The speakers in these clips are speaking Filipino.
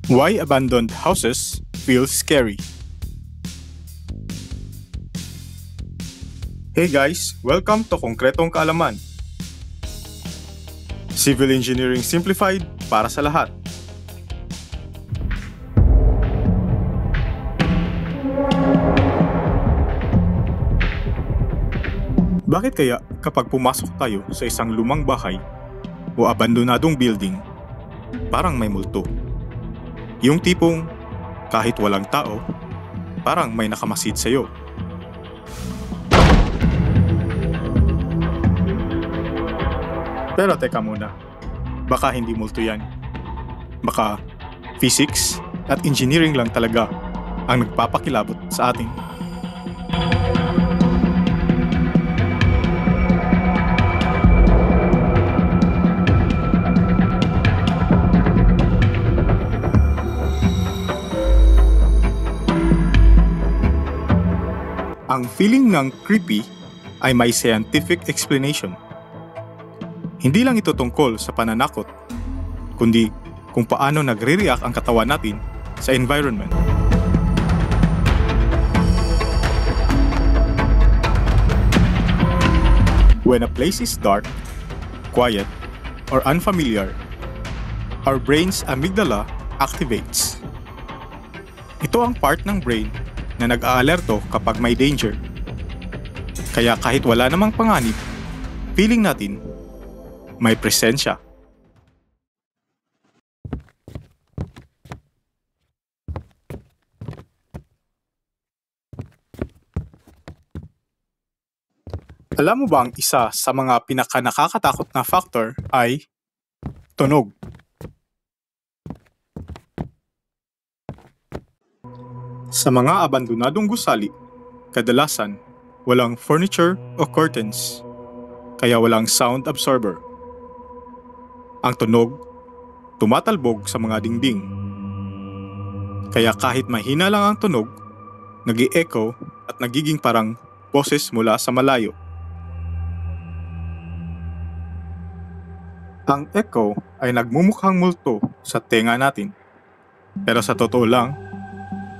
Why abandoned houses feel scary. Hey guys, welcome to Konkretong Kaalaman. Civil Engineering Simplified para sa lahat. Bakit kaya kapag pumasok tayo sa isang lumang bahay o abandonadong building, parang may multo? Yung tipong kahit walang tao, parang may nakamasid sa'yo. Pero teka muna, baka hindi multo yan. Baka physics at engineering lang talaga ang nagpapakilabot sa atin. Ang feeling ng creepy ay may scientific explanation. Hindi lang ito tungkol sa pananakot, kundi kung paano nagre-react ang katawan natin sa environment. When a place is dark, quiet, or unfamiliar, our brain's amygdala activates. Ito ang part ng brain na nag-aalerto kapag may danger. Kaya kahit wala namang panganib, feeling natin may presensya. Alam mo ba ang isa sa mga pinaka-nakakatakot na factor ay tunog? Sa mga abandonadong gusali, kadalasan walang furniture o curtains, kaya walang sound absorber. Ang tunog, tumatalbog sa mga dingding. Kaya kahit mahina lang ang tunog, nag-i-echo at nagiging parang boses mula sa malayo. Ang echo ay nagmumukhang multo sa tenga natin. Pero sa totoo lang,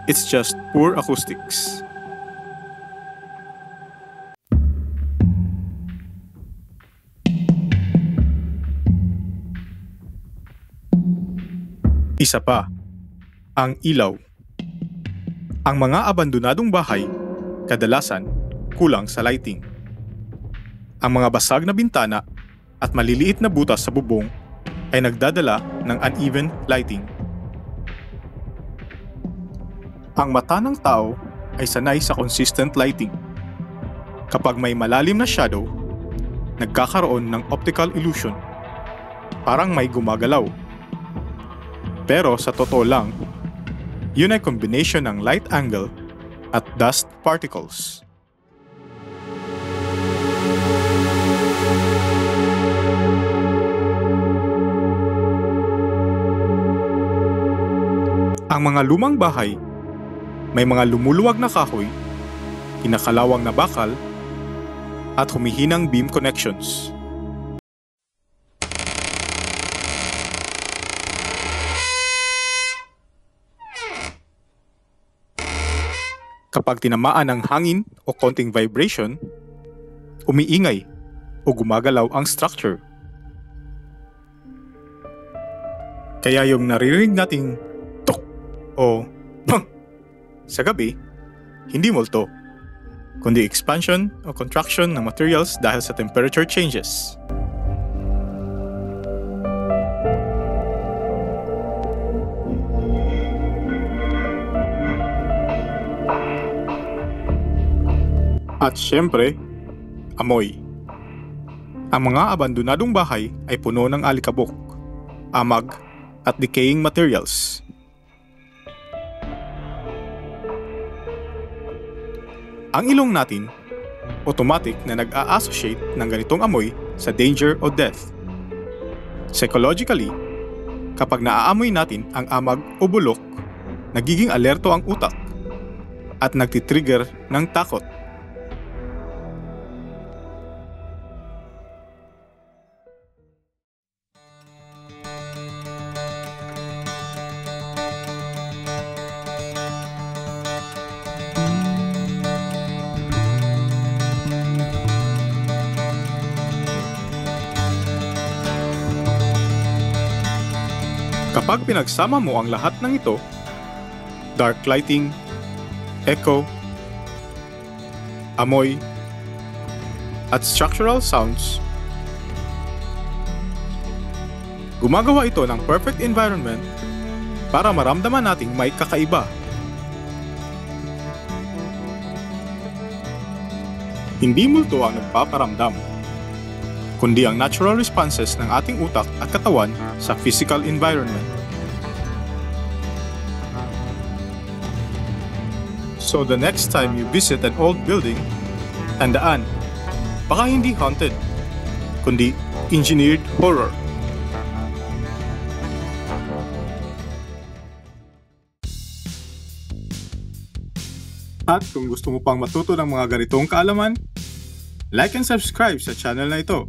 it's just poor acoustics. Isa pa, ang ilaw. Ang mga abandonadong bahay, kadalasan kulang sa lighting. Ang mga basag na bintana at maliliit na butas sa bubong ay nagdadala ng uneven lighting. Ang mata ng tao ay sanay sa consistent lighting. Kapag may malalim na shadow, nagkakaroon ng optical illusion. Parang may gumagalaw. Pero sa totoo lang, yun ay combination ng light angle at dust particles. Ang mga lumang bahay may mga lumuluwag na kahoy, kinakalawang na bakal, at humihinang beam connections. Kapag tinamaan ng hangin o konting vibration, umiingay o gumagalaw ang structure. Kaya yung naririnig nating tok o pang sa gabi, hindi multo, kundi expansion o contraction ng materials dahil sa temperature changes. At syempre, amoy. Ang mga abandonadong bahay ay puno ng alikabok, amag, at decaying materials. Ang ilong natin, automatic na nag-a-associate ng ganitong amoy sa danger o death. Psychologically, kapag naaamoy natin ang amag o bulok, nagiging alerto ang utak at nagtitrigger ng takot. Kapag pinagsama mo ang lahat ng ito, dark lighting, echo, amoy, at structural sounds, gumagawa ito ng perfect environment para maramdaman nating may kakaiba. Hindi multo ang nagpaparamdam, kundi ang natural responses ng ating utak at katawan sa physical environment. So the next time you visit an old building, tandaan, baka hindi haunted, kundi engineered horror. At kung gusto mo pang matuto ng mga ganitong kaalaman, like and subscribe sa channel na ito.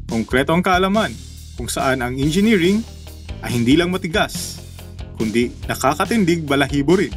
Konkretong kaalaman kung saan ang engineering ay hindi lang matigas, kundi nakakatindig balahibo rin.